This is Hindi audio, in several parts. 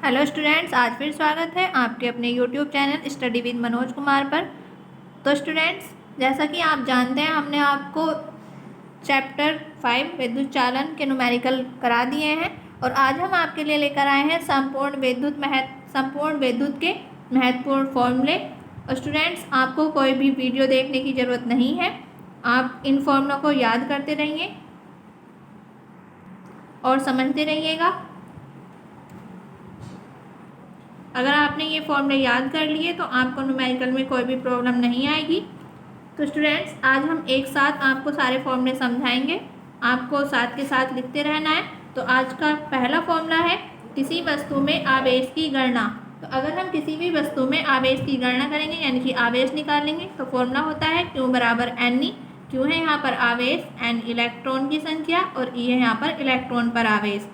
हेलो स्टूडेंट्स, आज फिर स्वागत है आपके अपने YouTube channel study with Manoj Kumar पर। तो स्टूडेंट्स, जैसा कि आप जानते हैं, हमने आपको चैप्टर 5 विद्युत चालन के न्यूमेरिकल करा दिए हैं और आज हम आपके लिए लेकर आए हैं संपूर्ण विद्युत के महत्वपूर्ण फॉर्मूले। और स्टूडेंट्स, आपको कोई भी वीडियो देखने की ज़रूरत नहीं है, आप इन फॉर्मूलों को याद करते रहिए और समझते रहिएगा। अगर आपने ये फॉर्मूले याद कर लिए तो आपको न्यूमेरिकल में कोई भी प्रॉब्लम नहीं आएगी। तो स्टूडेंट्स, आज हम एक साथ आपको सारे फॉर्मूले समझाएंगे, आपको साथ के साथ लिखते रहना है। तो आज का पहला फॉर्मूला है किसी वस्तु में आवेश की गणना। तो अगर हम किसी भी वस्तु में आवेश की गणना करेंगे यानी कि आवेश निकालेंगे तो फॉर्मूला होता है Q बराबर NE। Q है यहाँ पर आवेश, N इलेक्ट्रॉन की संख्या और E है यहाँ पर इलेक्ट्रॉन पर आवेश।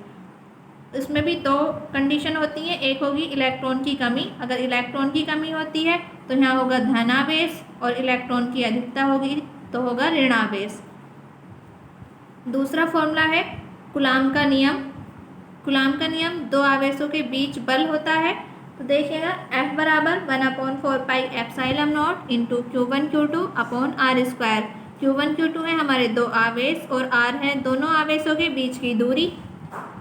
इसमें भी दो कंडीशन होती है, एक होगी इलेक्ट्रॉन की कमी। अगर इलेक्ट्रॉन की कमी होती है तो यहाँ होगा धनावेश और इलेक्ट्रॉन की अधिकता होगी तो होगा ऋणावेश। दूसरा फॉर्मूला है कूलाम का नियम। कूलाम का नियम दो आवेशों के बीच बल होता है। तो देखिएगा F बराबर 1/4 पाई epsilon not into Q1 Q2 upon R square. Q1 Q2 है हमारे दो आवेश और R है दोनों आवेशों के बीच की दूरी।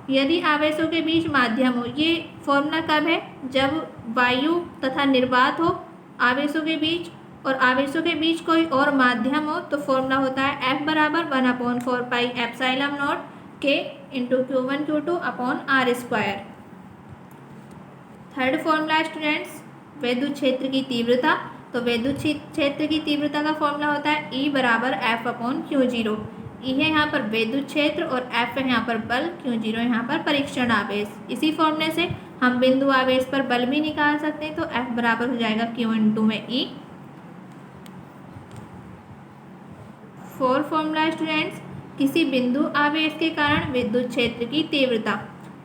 यदि आवेशों के बीच माध्यम हो, ये फॉर्मूला कब है? जब वायु तथा निर्वात हो आवेशों के बीच और आवेशों के बीच कोई और माध्यम हो तो फॉर्मूला होता है F बराबर 1/4 पाई epsilon not K into Q1 Q2 upon R square. Third formula students विद्युत क्षेत्र की तीव्रता। तो विद्युत क्षेत्र की तीव्रता का फॉर्मूला होता है E बराबर F/Q0। E है यहाँ पर विद्युत क्षेत्र और F है यहाँ पर बल, Q0 यहाँ पर परीक्षण आवेश। इसी फॉर्मूले से हम बिंदु आवेश पर बल भी निकाल सकते हैं। तो F बराबर हो जाएगा Q इंटू में E। फोर्थ फॉर्मूला स्टूडेंट्स किसी बिंदु आवेश के कारण विद्युत क्षेत्र की तीव्रता।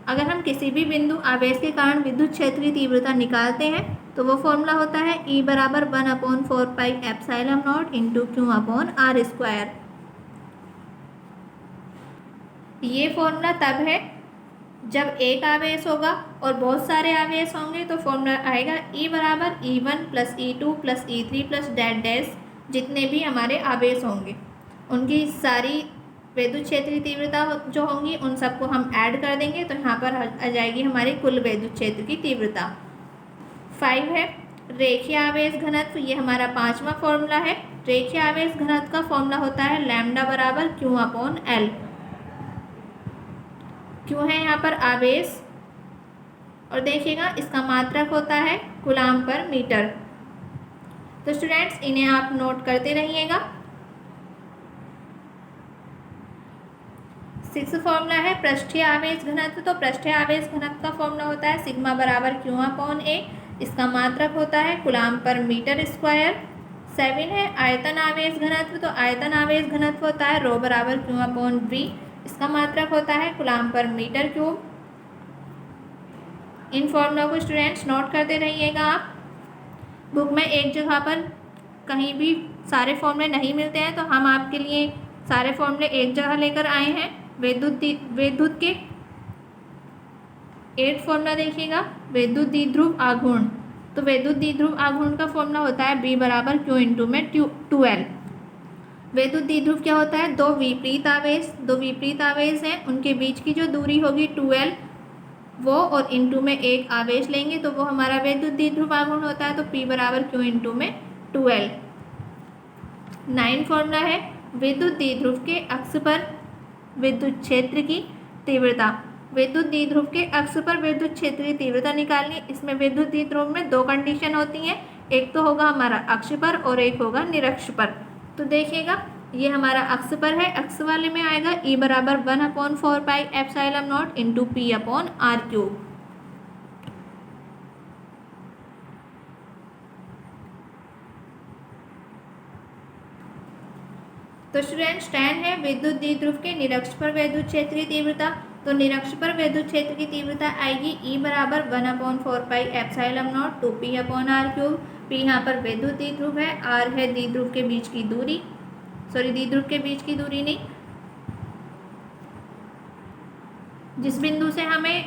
अगर हम किसी भी बिंदु आवेश के कारण विद्युत क्षेत्र की तीव्रता निकालते हैं तो वो फॉर्मूला होता है E बराबर 1/4 पाई epsilon not into Q upon R square. ये फॉर्मूला तब है जब एक आवेश होगा और बहुत सारे आवेश होंगे तो फॉर्मूला आएगा E बराबर E1 plus E2 plus E3 plus dash dash. जितने भी हमारे आवेश होंगे उनकी सारी विद्युत क्षेत्र की तीव्रता जो होंगी उन सबको हम ऐड कर देंगे तो यहाँ पर आ जाएगी हमारी कुल विद्युत क्षेत्र की तीव्रता। 5 है रेखीय आवेश घनत्व। ये हमारा पांचवा फॉर्मूला है। रेखीय आवेश घनत्व का फॉर्मूला होता है लैम्डा बराबर Q अपॉन L। Q है यहाँ पर आवेश और देखिएगा इसका मात्रक होता है कूलाम पर मीटर। तो स्टूडेंट्स, इन्हें आप नोट करते रहिएगा। 6 फॉर्मूला है पृष्ठीय आवेश घनत्व। तो पृष्ठीय आवेश घनत्व का फॉर्मूला होता है सिग्मा बराबर Q अपॉन A। इसका मात्रक होता है कूलाम पर मीटर स्क्वायर। 7 है आयतन आवेश घनत्व। तो आयतन आवेश घनत्व होता है रो बराबर Q अपॉन V। इसका मात्रक होता है कूलाम पर मीटर क्यूब। इन फॉर्मूला को स्टूडेंट्स नोट करते रहिएगा। आप बुक में एक जगह पर कहीं भी सारे फॉर्मूले नहीं मिलते हैं तो हम आपके लिए सारे फॉर्मूले एक जगह लेकर आए हैं। विद्युत के 8 फॉर्मूला देखिएगा। विद्युत द्विध्रुव आघूर्ण। तो विद्युत द्विध्रुव आघूर्ण का फॉर्मूला होता है B बराबर Q इंटू में 2L। विद्युत द्विध्रुव क्या होता है? दो विपरीत आवेश हैं, उनके बीच की जो दूरी होगी 2L, वो और इंटू में एक आवेश लेंगे तो वो हमारा विद्युत द्विध्रुव आघूर्ण होता है। तो P बराबर Q इंटू में 2L। 9 फॉर्मूला है विद्युत द्विध्रुव के अक्ष पर विद्युत क्षेत्र की तीव्रता। विद्युत द्विध्रुव के अक्ष पर विद्युत क्षेत्र की तीव्रता निकालनी। इसमें विद्युत द्विध्रुव में दो कंडीशन होती हैं, एक तो होगा हमारा अक्ष पर और एक होगा निरक्ष पर। तो देखिएगा ये हमारा अक्ष पर है, अक्ष वाले में आएगा E बराबर 1/4 पाई epsilon not into P upon R cube. तो स्टूडेंट्स 10 है विद्युत द्विध्रुव के निरक्ष पर विद्युत क्षेत्र की तीव्रता। तो निरक्ष पर विद्युत क्षेत्र की तीव्रता आएगी E बराबर 1/4 पाई epsilon not 2P upon R cube. P यहाँ पर विद्युत द्विध्रुव है, R है द्विध्रुव के बीच की दूरी, द्विध्रुव के बीच की दूरी नहीं, जिस बिंदु से हमें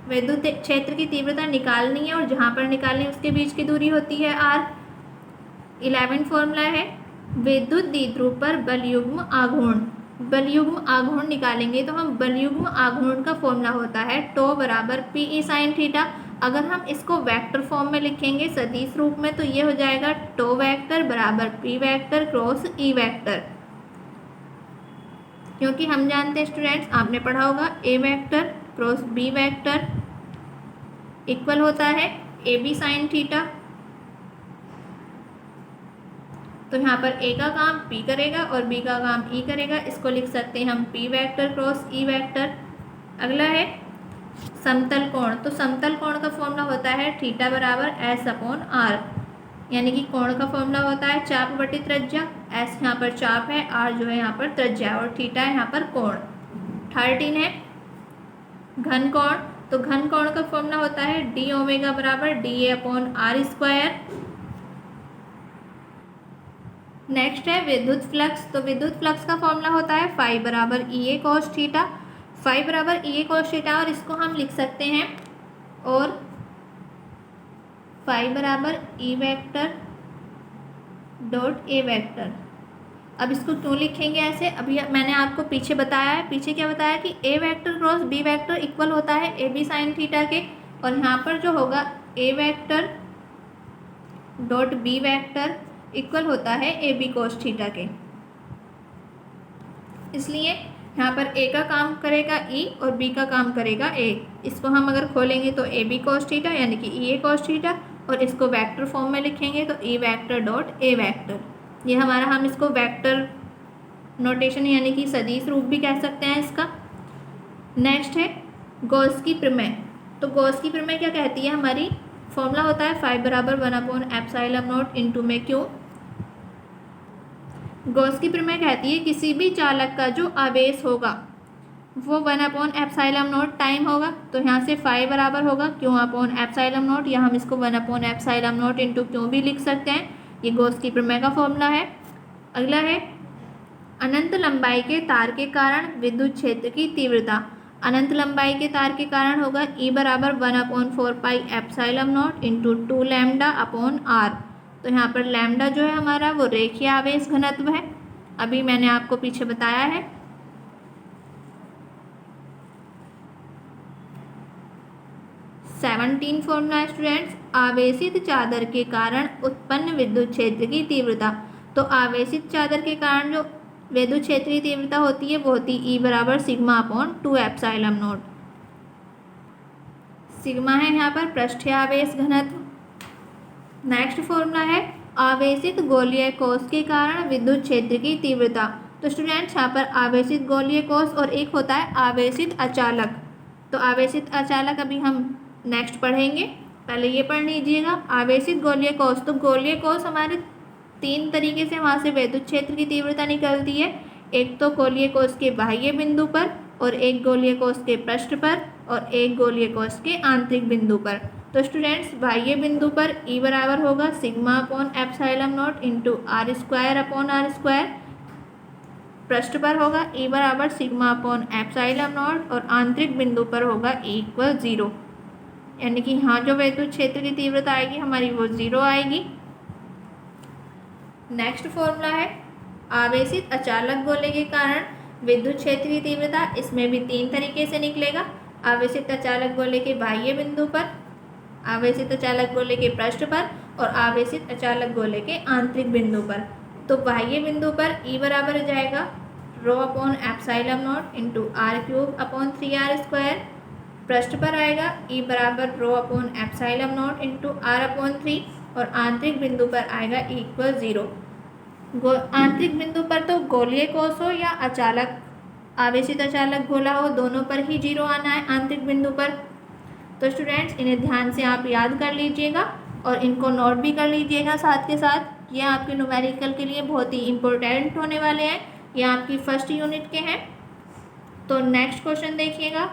विद्युत क्षेत्र की तीव्रता निकालनी है और जहाँ पर निकालनी है उसके बीच की दूरी होती है r। 11 फॉर्मूला है विद्युत द्विध्रुव पर बलयुग्म आघूर्ण। बलयुग्म आघूर्ण निकालेंगे तो हम बलयुग्म आघूर्ण का फॉर्मूला होता है टो बराबर पी साइन थीटा। अगर हम इसको वेक्टर फॉर्म में लिखेंगे सदिश रूप में तो ये हो जाएगा टो वेक्टर बराबर P vector cross E vector. क्योंकि हम जानते हैं स्टूडेंट्स, आपने पढ़ा होगा A vector cross B vector equal होता है ए बी साइन थीटा। तो यहाँ पर ए का काम पी करेगा और बी का काम ई करेगा। इसको लिख सकते हैं हम P vector cross E vector. अगला है समतल कोण। तो समतल कोण का फॉर्मूला होता है थीटा बराबर एस अपॉन आर। यानी कि कोण का फॉर्मूला होता है चाप बटे त्रिज्या। एस यहाँ पर चाप है, आर जो है यहाँ पर त्रिज्या है और थीटा है यहाँ पर कोण। 13 है घन कोण। तो घन कोण का फॉर्मूला होता है डी ओमेगा बराबर D A upon R square. Next है विद्युत फ्लक्स। तो विद्युत फ्लक्स का फॉर्मूला होता है फाई बराबर ई ए कॉस थीटा। फाई बराबर ई ए कॉस थीटा और इसको हम लिख सकते हैं और फाई बराबर E vector dot A vector. अब इसको क्यों लिखेंगे ऐसे, अभी मैंने आपको पीछे बताया है। पीछे क्या बताया कि A vector cross B vector equal होता है ए बी साइन थीटा के, और यहाँ पर जो होगा A vector dot B vector equal होता है ए बी कोस थीटा के। इसलिए यहाँ पर ए का काम करेगा ई और बी का काम करेगा ए। इसको हम अगर खोलेंगे तो ए बी कोस थीटा यानी कि ई ए कोस थीटा, और इसको वेक्टर फॉर्म में लिखेंगे तो E vector dot A vector. ये हमारा, हम इसको वेक्टर नोटेशन यानी कि सदिश रूप भी कह सकते हैं इसका। नेक्स्ट है गॉस की प्रमेय। तो गॉस की प्रमेय क्या कहती है, हमारी फॉर्मूला होता है फाई बराबर 1 अपॉन एप्सिलॉन नॉट इंटू में क्यू। गॉस की प्रमेय कहती है किसी भी चालक का जो आवेश होगा वो 1 अपॉन एप्सिलॉन नॉट टाइम होगा। तो यहाँ से फाई बराबर होगा क्यू अपॉन एप्सिलॉन नॉट, या हम इसको 1 upon epsilon not into Q भी लिख सकते हैं। ये गॉस की प्रमेय का फॉर्मूला है। अगला है अनंत लंबाई के तार के कारण विद्युत क्षेत्र की तीव्रता। अनंत लंबाई के तार के कारण होगा ई बराबर 1 upon 4 pi epsilon not into 2 lambda upon R. तो यहाँ पर लैम्डा जो है हमारा वो रेखीय आवेश घनत्व है, अभी मैंने आपको पीछे बताया है। सेवनटीन फॉर्मूला स्टूडेंट्स आवेशित चादर के कारण उत्पन्न विद्युत क्षेत्र की तीव्रता। तो आवेशित चादर के कारण जो विद्युत क्षेत्र की तीव्रता होती है वो होती है ई बराबर sigma upon 2 epsilon not. Sigma है यहाँ पर पृष्ठीय आवेश घनत्व। नेक्स्ट फॉर्मूला है आवेशित गोलीय कोश के कारण विद्युत क्षेत्र की तीव्रता। तो स्टूडेंट्स यहाँ पर आवेशित गोलीय कोश और एक होता है आवेशित अचालक। तो आवेशित अचालक अभी हम नेक्स्ट पढ़ेंगे, पहले ये पढ़ लीजिएगा। आवेशित गोलीय कोश, तो गोलीय कोश हमारे 3 तरीके से वहाँ से विद्युत क्षेत्र की तीव्रता निकलती है। एक तो गोलीय कोश के बाह्य बिंदु पर, और एक गोलीय कोश के पृष्ठ पर, और एक गोलीय कोश के आंतरिक बिंदु पर। तो स्टूडेंट्स बाह्य बिंदु पर ई बराबर होगा sigma upon epsilon not into R square upon R square. पृष्ठ पर होगा ई बराबर सिग्मा अपॉन एप्सिलॉन नॉट, और आंतरिक बिंदु पर होगा ई इक्वल 0। यानी कि यहाँ जो विद्युत क्षेत्र की तीव्रता आएगी हमारी वो 0 आएगी। नेक्स्ट फॉर्मूला है आवेशित अचालक गोले के कारण विद्युत क्षेत्र की तीव्रता। इसमें भी 3 तरीके से निकलेगा। आवेशित अचालक गोले के बाह्य बिंदु पर, आवेशित अचालक गोले के पृष्ठ पर, और आवेशित अचालक गोले के आंतरिक बिंदु पर। तो बाह्य बिंदु पर ई बराबर हो जाएगा rho upon epsilon not into R cube upon 3r square. पृष्ठ पर आएगा ई बराबर rho upon epsilon not into R upon 3, और आंतरिक बिंदु पर आएगा ई इक्वल 0। आंतरिक बिंदु पर तो गोलीय कोश हो या अचालक आवेशित अचालक गोला हो, दोनों पर ही 0 आना है आंतरिक बिंदु पर। तो स्टूडेंट्स इन्हें ध्यान से आप याद कर लीजिएगा और इनको नोट भी कर लीजिएगा साथ के साथ। ये आपके न्यूमेरिकल के लिए बहुत ही इम्पोर्टेंट होने वाले हैं, ये आपकी फर्स्ट यूनिट के हैं। तो नेक्स्ट क्वेश्चन देखिएगा,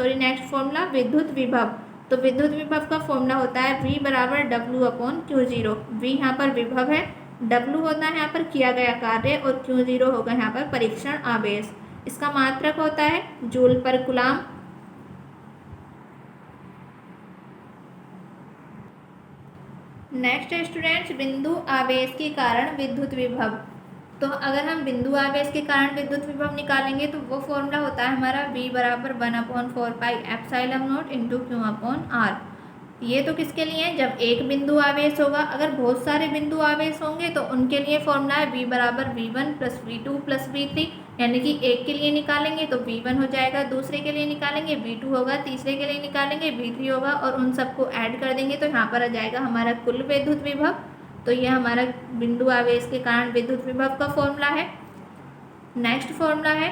नेक्स्ट फॉर्मूला विद्युत विभव। तो विद्युत विभव का फॉर्मूला होता है V बराबर W अपॉन Q0। V यहाँ पर विभव है, W होता है यहाँ पर किया गया कार्य, और Q0 होगा यहाँ पर परीक्षण आवेश। इसका मात्रक होता है जूल पर कूलाम। नेक्स्ट है स्टूडेंट्स बिंदु आवेश के कारण विद्युत विभव। तो अगर हम बिंदु आवेश के कारण विद्युत विभव निकालेंगे तो वो फॉर्मूला होता है हमारा V बराबर 1/4 पाई epsilon not into Q upon R। ये तो किसके लिए है, जब एक बिंदु आवेश होगा। अगर बहुत सारे बिंदु आवेश होंगे तो उनके लिए फॉर्मूला है V बराबर V1 plus V2 plus V3, यानी कि एक के लिए निकालेंगे तो V1 हो जाएगा, दूसरे के लिए निकालेंगे V2 होगा, तीसरे के लिए निकालेंगे V3 होगा, और उन सबको ऐड कर देंगे तो यहाँ पर आ जाएगा हमारा कुल विद्युत विभव। तो यह हमारा बिंदु आवेश के कारण विद्युत विभव का फॉर्मूला है। नेक्स्ट फॉर्मूला है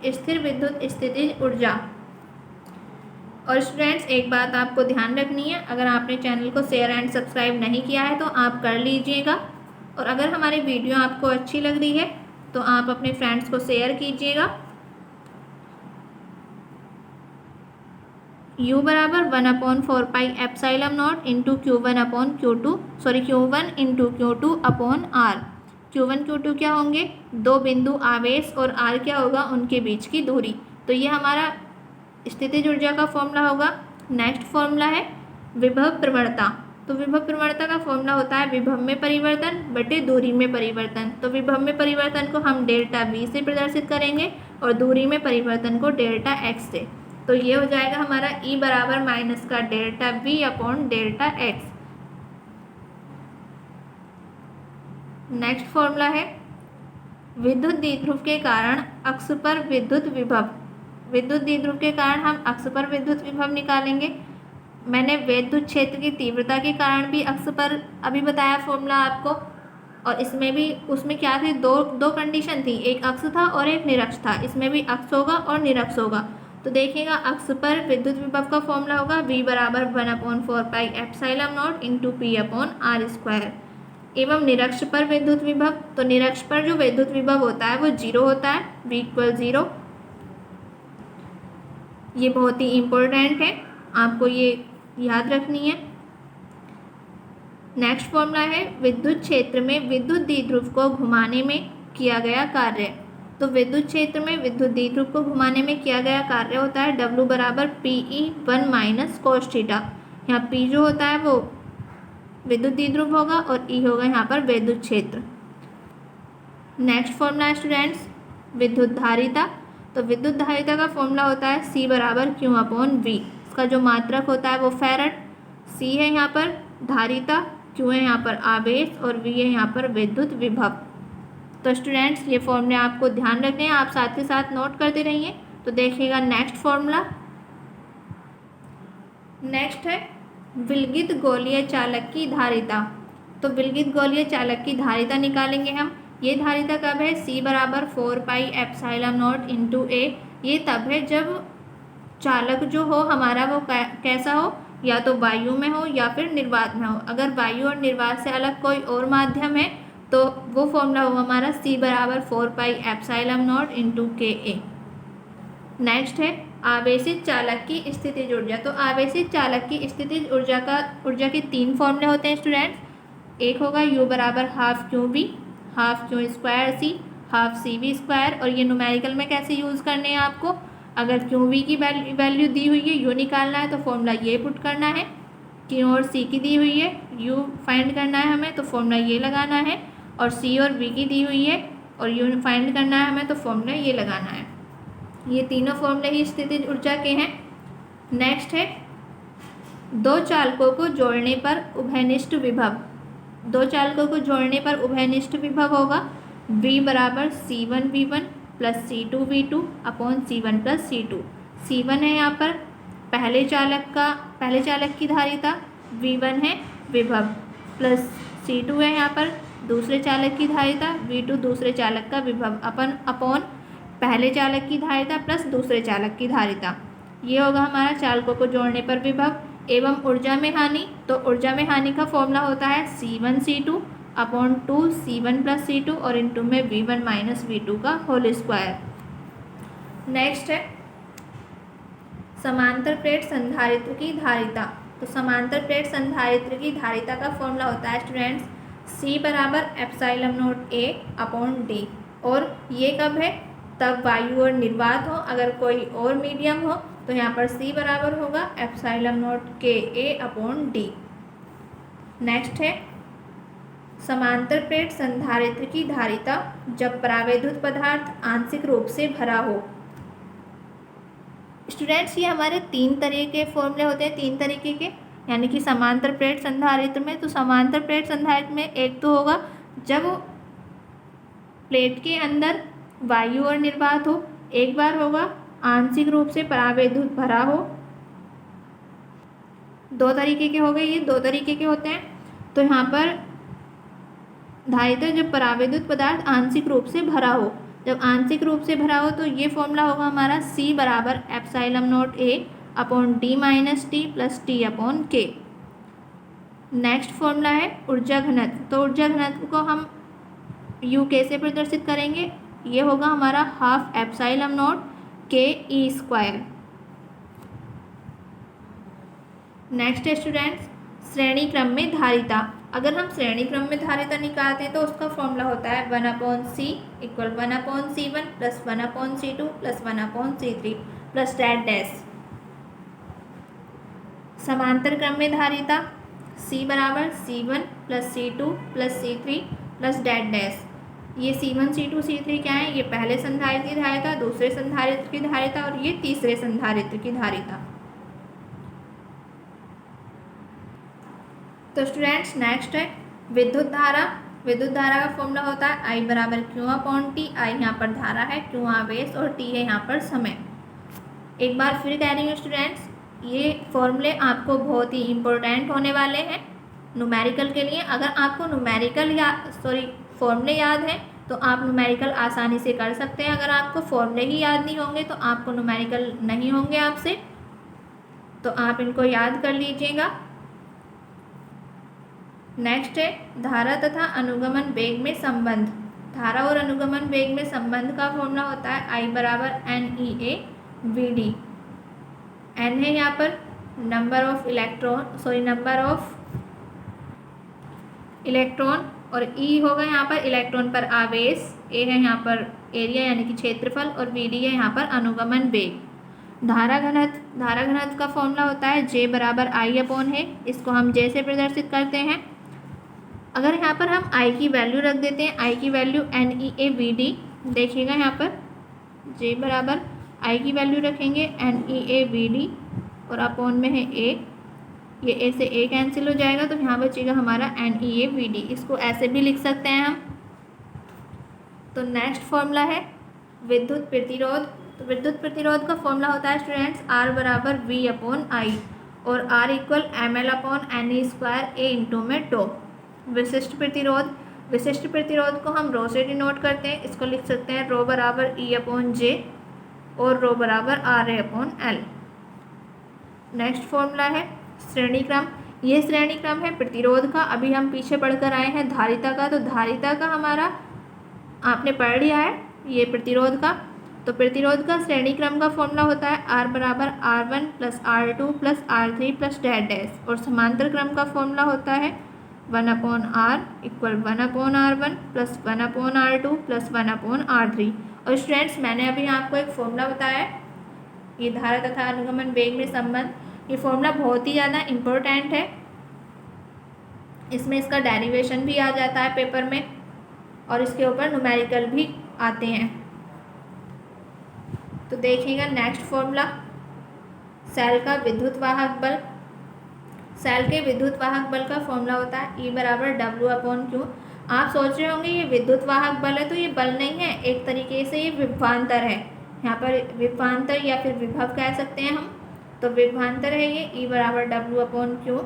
स्थिर विद्युत स्थितिज ऊर्जा। और स्टूडेंट्स एक बात आपको ध्यान रखनी है, अगर आपने चैनल को शेयर एंड सब्सक्राइब नहीं किया है तो आप कर लीजिएगा, और अगर हमारी वीडियो आपको अच्छी लग रही है तो आप अपने फ्रेंड्स को शेयर कीजिएगा। U बराबर 1/4 पाई epsilon not into Q1 upon Q2 Q1 into Q2 upon R। Q1 Q2 क्या होंगे, दो बिंदु आवेश, और R क्या होगा, उनके बीच की दूरी। तो ये हमारा स्थितिज ऊर्जा का फॉर्मूला होगा। नेक्स्ट फॉर्मूला है विभव प्रवणता। तो विभव प्रवणता का फॉर्मूला होता है विभव में परिवर्तन बटे दूरी में परिवर्तन। तो विभव में परिवर्तन को हम डेल्टा V से प्रदर्शित करेंगे और दूरी में परिवर्तन को डेल्टा X से। तो ये हो जाएगा हमारा E बराबर माइनस का delta V upon delta X। Next formula है विद्युत द्विध्रुव के कारण अक्ष पर विद्युत विभव। विद्युत द्विध्रुव के कारण हम अक्ष पर विद्युत विभव निकालेंगे। मैंने विद्युत क्षेत्र की तीव्रता के कारण भी अक्ष पर अभी बताया फॉर्मूला आपको, और इसमें भी उसमें क्या थी, दो कंडीशन थी, एक अक्ष था और एक निरक्ष था। इसमें भी अक्ष होगा और निरक्ष होगा। तो देखिएगा अक्ष पर विद्युत विभव का फॉर्मूला होगा V बराबर 1/4 पाई epsilon not into P upon R square. एवं निरक्ष पर विद्युत विभव, तो निरक्ष पर जो विद्युत विभव होता है वो 0 होता है, V = 0। ये बहुत ही इम्पोर्टेंट है, आपको ये याद रखनी है। नेक्स्ट फॉर्मूला है विद्युत क्षेत्र में विद्युत द्विध्रुव को घुमाने में किया गया कार्य। तो विद्युत क्षेत्र में विद्युत द्विध्रुव को घुमाने में किया गया कार्य होता है W बराबर PE1 माइनस cos थीटा। यहाँ P जो होता है वो विद्युत द्विध्रुव होगा और E होगा यहाँ पर विद्युत क्षेत्र। नेक्स्ट फॉर्मूला है स्टूडेंट्स विद्युत धारिता। तो विद्युत धारिता का फॉर्मूला होता है C बराबर Q अपॉन V। इसका जो मात्रक होता है वो फैरड, C है यहाँ पर धारिता, Q है यहाँ पर आवेश और V है यहाँ पर विद्युत विभव। तो स्टूडेंट्स ये फॉर्मूले आपको ध्यान रखने हैं, आप साथ के साथ नोट करते रहिए। तो देखिएगा नेक्स्ट फॉर्मूला। नेक्स्ट है विलगित गोलीय चालक की धारिता। तो विलगित गोलीय चालक की धारिता निकालेंगे हम। ये धारिता कब है, C बराबर 4 pi epsilon not into A। ये तब है जब चालक जो हो हमारा वो कैसा हो, या तो वायु में हो या फिर निर्वात में हो। अगर वायु और निर्वात से अलग कोई और माध्यम है तो वो फॉर्मूला हो हमारा C बराबर 4 pi epsilon not into KA। Next है आवेशित चालक की स्थितिज ऊर्जा। तो आवेशित चालक की स्थितिज ऊर्जा के 3 फॉर्मूले होते हैं स्टूडेंट्स। एक होगा U बराबर half QV, half Q square C, half CV square. और ये न्यूमेरिकल में कैसे यूज़ करने हैं आपको, अगर QV की वैल्यू दी हुई है, U निकालना है तो फॉर्मूला ये पुट करना है। Q और C की दी हुई है, U फाइंड करना है हमें तो फॉर्मूला ये लगाना है। और C और V की दी हुई है और U फाइंड करना है हमें तो फॉर्मूला ये लगाना है। ये तीनों फॉर्मूले ही स्थितिज ऊर्जा के हैं। नेक्स्ट है दो चालकों को जोड़ने पर उभयनिष्ठ विभव। दो चालकों को जोड़ने पर उभयनिष्ठ विभव होगा V बराबर C1V1 plus C2V2 upon C1 plus C2। C1 है यहाँ पर पहले चालक की धारिता, V1 है विभव, प्लस C2 है यहाँ पर दूसरे चालक की धारिता, V2 दूसरे चालक का विभव अपॉन पहले चालक की धारिता प्लस दूसरे चालक की धारिता। ये होगा हमारा चालकों को जोड़ने पर विभव। एवं ऊर्जा में हानि, तो ऊर्जा में हानि का फॉर्मूला होता है C1 C2 upon 2 C1 plus C2 और इनटू में V1 माइनस V2 का होल स्क्वायर। नेक्स्ट है समांतर प्लेट संधारित्र की धारिता। तो समांतर प्लेट संधारित्र की धारिता का फॉर्मूला होता है स्टूडेंट्स C बराबर epsilon not A upon D। और ये कब है, तब वायु और निर्वात हो। अगर कोई और मीडियम हो तो यहाँ पर C बराबर होगा epsilon not KA upon D। Next है समांतर प्लेट संधारित्र की धारिता जब परावैद्युत पदार्थ आंशिक रूप से भरा हो। स्टूडेंट्स ये हमारे 3 तरह के फॉर्मूले होते हैं, 3 तरीके के, यानी कि समांतर प्लेट संधारित्र में। तो समांतर प्लेट संधारित्र में एक तो होगा जब प्लेट के अंदर वायु और निर्वात हो, एक बार होगा आंशिक रूप से परावैद्युत भरा हो। 2 तरीके के हो गए, ये 2 तरीके के होते हैं। तो यहाँ पर धारिता जब परावैद्युत पदार्थ आंशिक रूप से भरा हो, जब आंशिक रूप से भरा हो तो ये फॉर्मूला होगा हमारा C बराबर ε0A upon D minus T plus T upon के। नेक्स्ट फॉर्मूला है ऊर्जा घनत्व। तो ऊर्जा घनत्व को हम U कैसे प्रदर्शित करेंगे, ये होगा हमारा हाफ ε0 Ke²। नेक्स्ट है स्टूडेंट्स श्रेणी क्रम में धारिता। अगर हम श्रेणी क्रम में धारिता निकालते हैं तो उसका फॉर्मूला होता है 1/c equal 1/c1 plus 1/c2 plus 1/c3 plus that dash. समांतर क्रम में धारिता C बराबर C1 plus C2 plus C3 plus that dash. ये C1 C2 C3 क्या है, ये पहले संधारित्र की धारिता, दूसरे संधारित्र की धारिता और ये तीसरे संधारित्र की धारिता। तो स्टूडेंट्स नेक्स्ट है विद्युत धारा। विद्युत धारा का फॉर्मूला होता है I बराबर Q अपॉन T। I यहाँ पर धारा है, Q आवेश और T है यहाँ पर समय। एक बार फिर कह रही हूँ स्टूडेंट्स, ये फॉर्मूले आपको बहुत ही इम्पोर्टेंट होने वाले हैं न्यूमेरिकल के लिए। अगर आपको फॉर्मूले याद हैं तो आप न्यूमेरिकल आसानी से कर सकते हैं। अगर आपको फॉर्मूले ही याद नहीं होंगे तो आपको न्यूमेरिकल नहीं होंगे आपसे, तो आप इनको याद कर लीजिएगा। नेक्स्ट है धारा तथा अनुगमन वेग में संबंध। धारा और अनुगमन वेग में संबंध का फॉर्मूला होता है I बराबर NEA/VD। N है यहाँ पर नंबर ऑफ इलेक्ट्रॉन और E होगा यहाँ पर इलेक्ट्रॉन पर आवेश, A है यहाँ पर एरिया यानी कि क्षेत्रफल और VD है यहाँ पर अनुगमन वेग। धारा घनत्व का फॉर्मूला होता है J बराबर I अपॉन है। इसको हम J से प्रदर्शित करते हैं। अगर यहाँ पर हम I की वैल्यू रख देते हैं, I की वैल्यू NEA/VD, देखिएगा यहाँ पर J बराबर I की वैल्यू रखेंगे NEA/VD और अपॉन में है A, ये A से A कैंसिल हो जाएगा तो यहाँ बचेगा हमारा NEA/VD। इसको ऐसे भी लिख सकते हैं हम। तो नेक्स्ट फॉर्मूला है विद्युत प्रतिरोध। तो विद्युत प्रतिरोध का फॉर्मूला होता है स्टूडेंट्स R बराबर V अपॉन I और R equal ML upon NE²A into में टो। विशिष्ट प्रतिरोध को हम रो से डिनोट करते हैं। इसको लिख सकते हैं रो बराबर E अपॉन J और रो बराबर RA upon L। Next formula है श्रेणी क्रम। ये श्रेणी क्रम है प्रतिरोध का। अभी हम पीछे पढ़कर आए हैं धारिता का, तो धारिता का हमारा आपने पढ़ लिया है ये प्रतिरोध का। तो प्रतिरोध का श्रेणी क्रम का फॉर्मूला होता है R बराबर R1 plus R2 plus R3 plus that dash. और समांतर क्रम का फॉर्मूला होता है 1/R equal 1/R1 plus 1/R2 plus 1/R3। और स्टूडेंट्स मैंने अभी आपको एक फॉर्मूला बताया है, ये धारा तथा अनुगमन वेग में संबंध। ये फॉर्मूला बहुत ही ज़्यादा इम्पोर्टेंट है, इसमें इसका डेरिवेशन भी आ जाता है पेपर में और इसके ऊपर न्यूमेरिकल भी आते हैं। तो देखिएगा नेक्स्ट फॉर्मूला सेल का विद्युत वाहक बल। सेल के विद्युत वाहक बल का फॉर्मूला होता है E बराबर W अपॉन Q। आप सोच रहे होंगे ये विद्युत वाहक बल है, तो ये बल नहीं है, एक तरीके से ये विभवांतर है। यहाँ पर विभवांतर या फिर विभव कह सकते हैं हम। तो विभवांतर है ये E बराबर W अपॉन Q।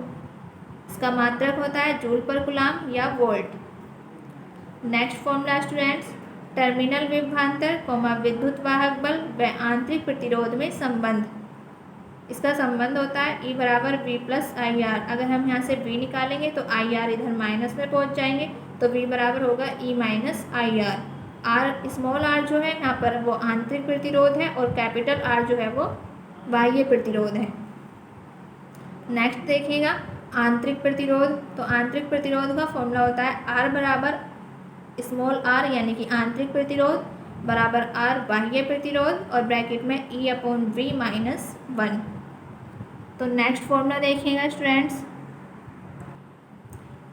इसका मात्रक होता है जूल पर कूलम या volt. Next formula students terminal विभवांतर विद्युत वाहक बल व आंतरिक प्रतिरोध में संबंध। इसका संबंध होता है E बराबर V प्लस IR। अगर हम यहाँ से V निकालेंगे तो IR इधर माइनस में पहुँच जाएंगे, तो V बराबर होगा E minus IR। R small r जो है यहाँ पर वो आंतरिक प्रतिरोध है और कैपिटल R जो है वो बाह्य प्रतिरोध है। नेक्स्ट देखिएगा आंतरिक प्रतिरोध। तो आंतरिक प्रतिरोध का फॉर्मूला होता है R बराबर स्मॉल r यानी कि आंतरिक प्रतिरोध बराबर R बाह्य प्रतिरोध और ब्रैकेट में E अपॉन V माइनस 1। तो नेक्स्ट फॉर्मूला देखिएगा स्टूडेंट्स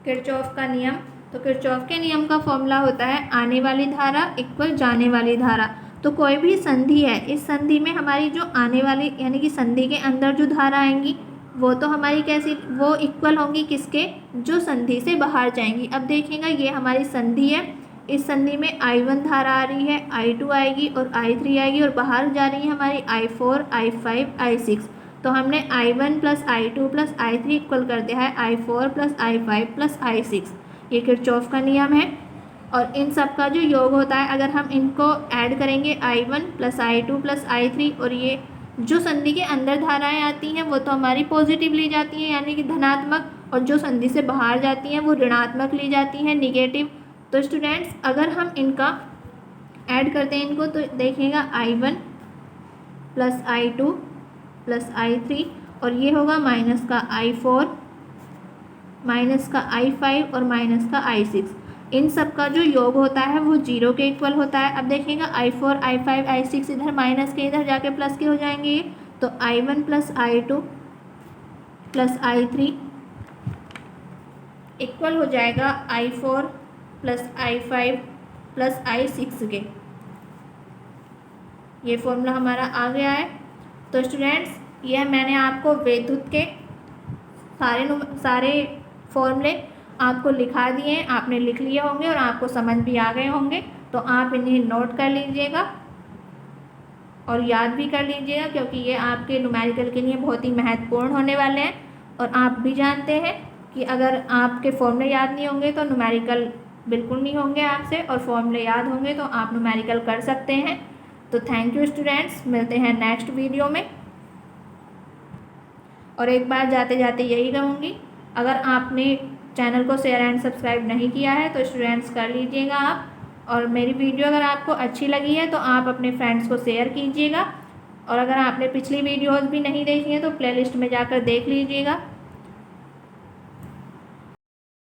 किरचॉफ का नियम। तो किरचॉफ के नियम का फॉर्मूला होता है आने वाली धारा इक्वल जाने वाली धारा। तो कोई भी संधि है, इस संधि में हमारी जो आने वाली यानी कि संधि के अंदर जो धारा आएंगी वो तो हमारी कैसी, वो इक्वल होंगी किसके, जो संधि से बाहर जाएंगी। अब देखिएगा ये हमारी संधि है, इस संधि में I1 धारा आ रही है, I2 आएगी और I3 आएगी और बाहर जा रही है हमारी I4, I5, I6। तो हमने I1 plus I2 plus I3 equal कर दिया है I4 plus I5 plus I6। ये किरचॉफ का नियम है। और इन सब का जो योग होता है, अगर हम इनको ऐड करेंगे I1 plus I2 plus I3, और ये जो संधि के अंदर धाराएं आती हैं वो तो हमारी पॉजिटिव ली जाती हैं यानी कि धनात्मक, और जो संधि से बाहर जाती हैं वो ऋणात्मक ली जाती हैं, निगेटिव। तो स्टूडेंट्स अगर हम इनका ऐड करते हैं इनको, तो देखिएगा I1 plus I2 plus I3, और ये होगा माइनस का I4, माइनस का I5 और माइनस का I6। इन सब का जो योग होता है वो 0 के इक्वल होता है। अब देखिएगा I4, I5, I6 इधर माइनस के इधर जाके प्लस के हो जाएंगे ये। तो I1 plus I2 plus I3 equal हो जाएगा I4 plus I5 plus I6 के। ये फॉर्मूला हमारा आ गया है। तो स्टूडेंट्स यह मैंने आपको विद्युत के सारे फॉर्मूले आपको लिखा दिए हैं, आपने लिख लिए होंगे और आपको समझ भी आ गए होंगे। तो आप इन्हें नोट कर लीजिएगा और याद भी कर लीजिएगा, क्योंकि ये आपके न्यूमेरिकल के लिए बहुत ही महत्वपूर्ण होने वाले हैं। और आप भी जानते हैं कि अगर आपके फॉर्मूले याद नहीं होंगे तो न्यूमेरिकल बिल्कुल नहीं होंगे आपसे, और फॉर्मूले याद होंगे तो आप न्यूमेरिकल कर सकते हैं। तो थैंक यू स्टूडेंट्स, मिलते हैं नेक्स्ट वीडियो में। और एक बार जाते जाते यही कहूँगी, अगर आपने चैनल को शेयर एंड सब्सक्राइब नहीं किया है तो स्टूडेंट्स कर लीजिएगा आप। और मेरी वीडियो अगर आपको अच्छी लगी है तो आप अपने फ्रेंड्स को शेयर कीजिएगा। और अगर आपने पिछली वीडियोज़ भी नहीं देखी हैं तो प्लेलिस्ट में जाकर देख लीजिएगा।